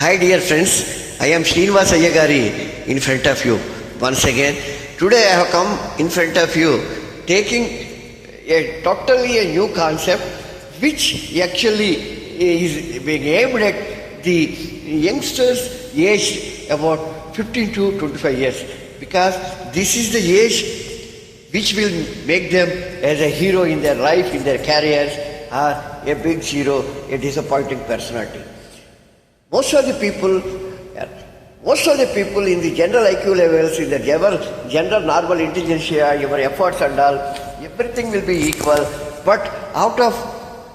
Hi dear friends, I am Srinivas Ayyagari in front of you once again. Today I have come in front of you taking a totally a new concept which actually is being aimed at the youngsters aged about 15 to 25 years, because this is the age which will make them as a hero in their life, in their careers, or a big zero, a disappointing personality. Most of the people in the general IQ levels, in the general normal intelligence, your efforts and all, everything will be equal. But out of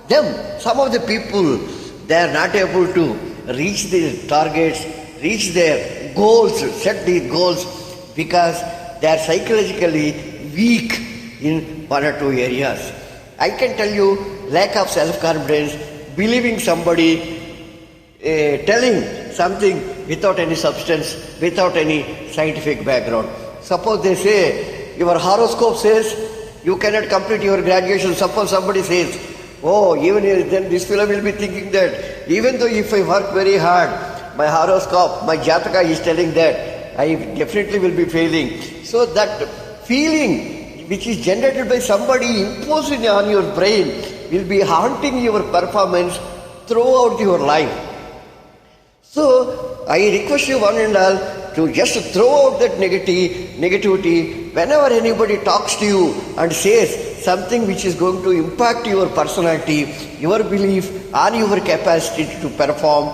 them, some of the people, they are not able to reach their targets, reach their goals, set the goals, because they are psychologically weak in one or two areas. I can tell you, lack of self-confidence, believing somebody, telling something without any substance, without any scientific background. Suppose they say, your horoscope says you cannot complete your graduation. Suppose somebody says, oh, even then this fellow will be thinking that even though if I work very hard, my horoscope, my jataka is telling that I definitely will be failing. So that feeling which is generated by somebody imposing on your brain will be haunting your performance throughout your life. So I request you one and all to just throw out that negativity whenever anybody talks to you and says something which is going to impact your personality, your belief, and your capacity to perform.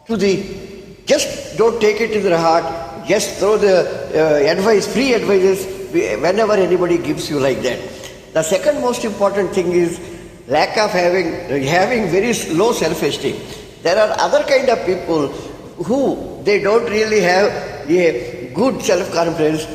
Just don't take it to the heart. Just throw the free advices whenever anybody gives you like that. The second most important thing is lack of having very low self-esteem. There are other kind of people who they don't really have a good self-confidence.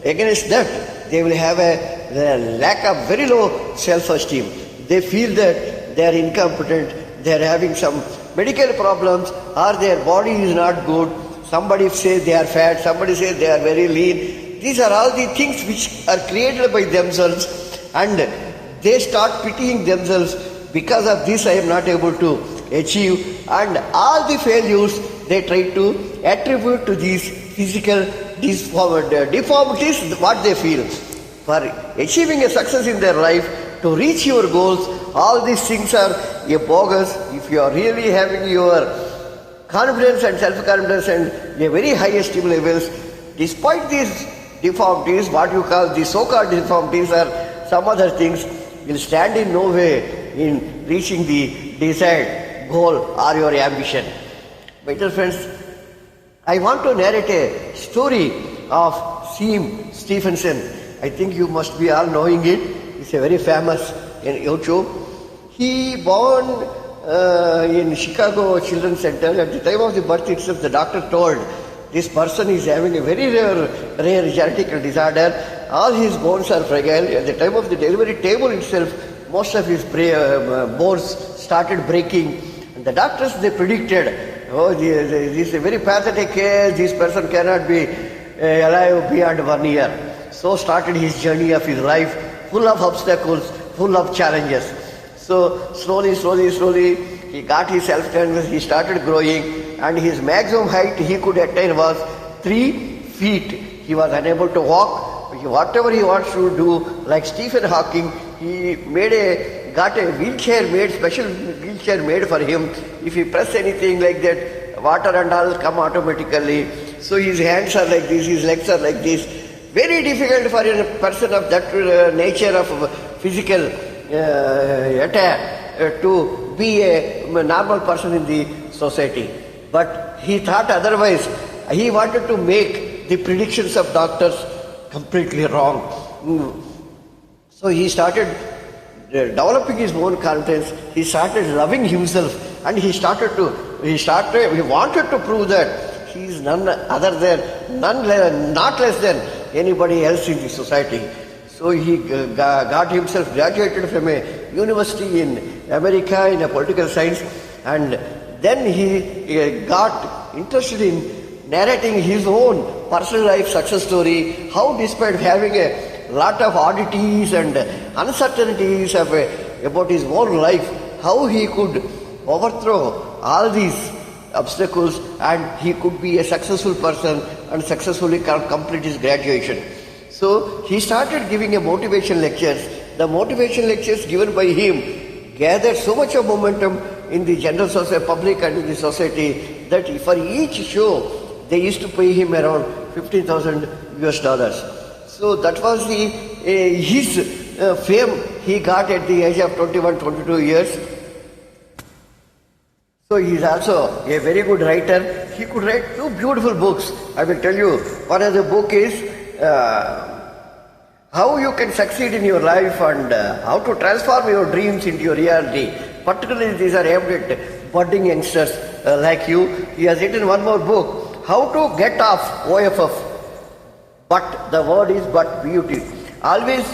Against that, they will have a lack of very low self-esteem. They feel that they are incompetent, they are having some medical problems, or their body is not good. Somebody says they are fat, somebody says they are very lean. These are all the things which are created by themselves, and they start pitying themselves. Because of this, I am not able to achieve, and all the failures they try to attribute to these physical deformities, what they feel. For achieving a success in their life, to reach your goals, all these things are a bogus. If you are really having your confidence and self-confidence and a very high esteem levels, despite these deformities, what you call the so-called deformities or some other things, will stand in no way in reaching the desired goal or your ambition. My dear friends, I want to narrate a story of Stephenson. I think you must be all knowing it. It's a very famous in YouTube. He born in Chicago Children's Center. At the time of the birth itself, the doctor told this person is having a very rare genetic disorder. All his bones are fragile. At the time of the delivery table itself, most of his bones started breaking. And the doctors, they predicted, oh, this is a very pathetic case, this person cannot be alive beyond 1 year. So started his journey of his life, full of obstacles, full of challenges. So slowly, he got his self-confidence, he started growing, and his maximum height he could attain was 3 feet. He was unable to walk. Whatever he wants to do, like Stephen Hawking, he got a wheelchair made, special wheelchair made for him. If he press anything like that, water and all come automatically. So his hands are like this, his legs are like this. Very difficult for a person of that nature of physical attire to be a normal person in the society. But he thought otherwise. He wanted to make the predictions of doctors completely wrong. So he started developing his own confidence. He started loving himself, and he wanted to prove that he is not less than anybody else in the society. So he got himself graduated from a university in America in a political science, and then he got interested in narrating his own personal life success story, how despite having a lot of oddities and uncertainties about his own life, how he could overthrow all these obstacles, and he could be a successful person and successfully complete his graduation. So he started giving a motivation lectures. The motivation lectures given by him gathered so much of momentum in the general society, public and in the society, that for each show they used to pay him around $15,000. So that was his fame he got at the age of 21, 22 years. So he is also a very good writer. He could write 2 beautiful books. I will tell you, one of the book is how you can succeed in your life and how to transform your dreams into your reality. Particularly these are aimed at budding youngsters like you. He has written one more book, How to Get Off OFF. But the word is but beauty. Always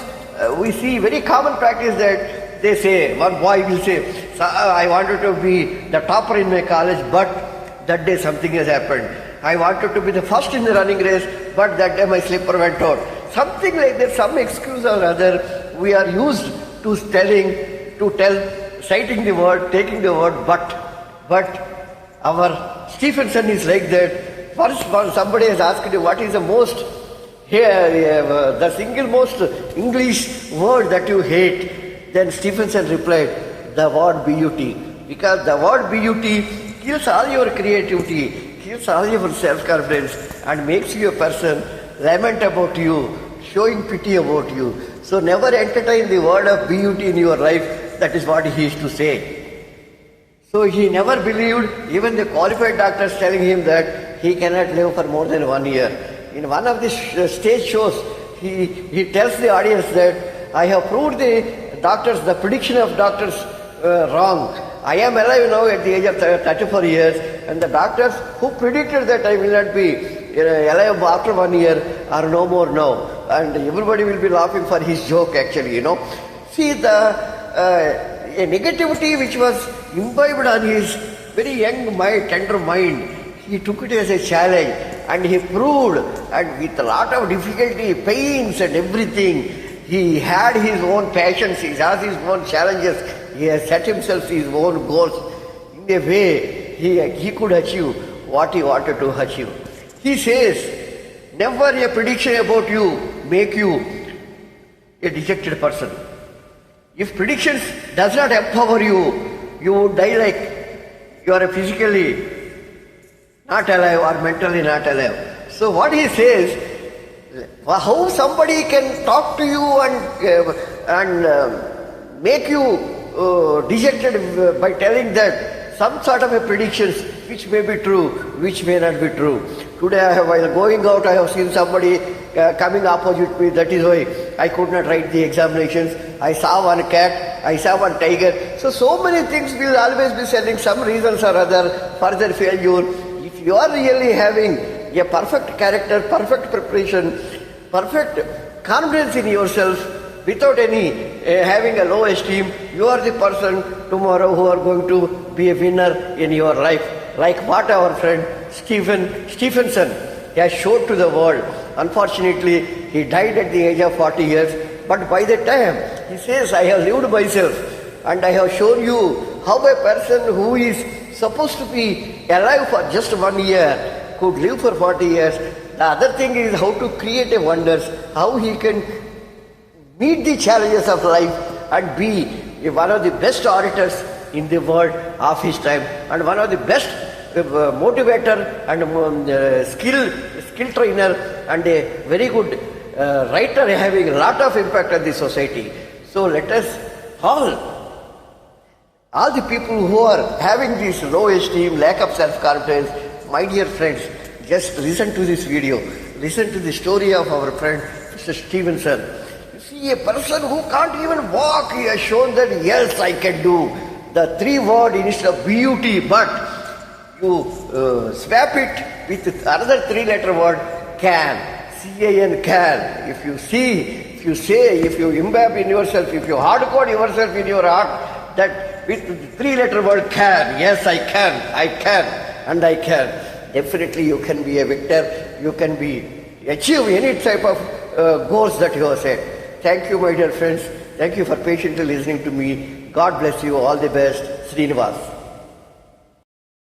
we see very common practice that they say, one boy will say, I wanted to be the topper in my college, but that day something has happened. I wanted to be the first in the running race, but that day my slipper went out. Something like that, some excuse or other, we are used to citing the word, taking the word but our Stephenson is like that. First somebody has asked you, what is the most, the single most English word that you hate? Then Stephenson replied, the word beauty. Because the word beauty kills all your creativity, kills all your self-confidence and makes you a person lament about you, showing pity about you. So never entertain the word of beauty in your life. That is what he used to say. So he never believed, even the qualified doctors telling him that he cannot live for more than 1 year. In one of the stage shows, he tells the audience that I have proved the prediction of doctors wrong. I am alive now at the age of 34 years, and the doctors who predicted that I will not be alive after 1 year are no more now. And everybody will be laughing for his joke actually, See, a negativity which was imbibed on his very young mind, tender mind, he took it as a challenge and he proved, and with a lot of difficulty, pains and everything, he had his own passions, he has his own challenges, he has set himself his own goals. In a way, he could achieve what he wanted to achieve. He says, never a prediction about you make you a dejected person. If predictions does not empower you, you would die like you are physically not alive or mentally not alive. So what he says, how somebody can talk to you and make you dejected by telling that some sort of a predictions which may be true, which may not be true. Today while going out I have seen somebody coming opposite me, that is why I could not write the examinations. I saw one cat, I saw one tiger. So many things will always be selling some reasons or other for their failure. If you are really having a perfect character, perfect preparation, perfect confidence in yourself, without any having a low esteem, you are the person tomorrow who are going to be a winner in your life. Like what our friend Stephenson has showed to the world. Unfortunately, he died at the age of 40 years. But by the time, he says, I have lived myself and I have shown you how a person who is supposed to be alive for just 1 year could live for 40 years. The other thing is how to create a wonders, how he can meet the challenges of life and be one of the best orators in the world of his time and one of the best motivator and skill trainer and a very good writer having a lot of impact on the society. So let us all the people who are having this low esteem, lack of self-confidence, my dear friends, just listen to this video. Listen to the story of our friend Mr. Stevenson. You see, a person who can't even walk, he has shown that yes, I can do. The 3 word instead of beauty, but you swap it with another 3-letter word, can. C-A-N, can. If you see, if you say, if you imbibe in yourself, if you hardcode yourself in your heart, that with the 3-letter word can, yes, I can, and I can. Definitely you can be a victor, you can achieve any type of goals that you have set. Thank you, my dear friends. Thank you for patiently listening to me. God bless you. All the best. Srinivas.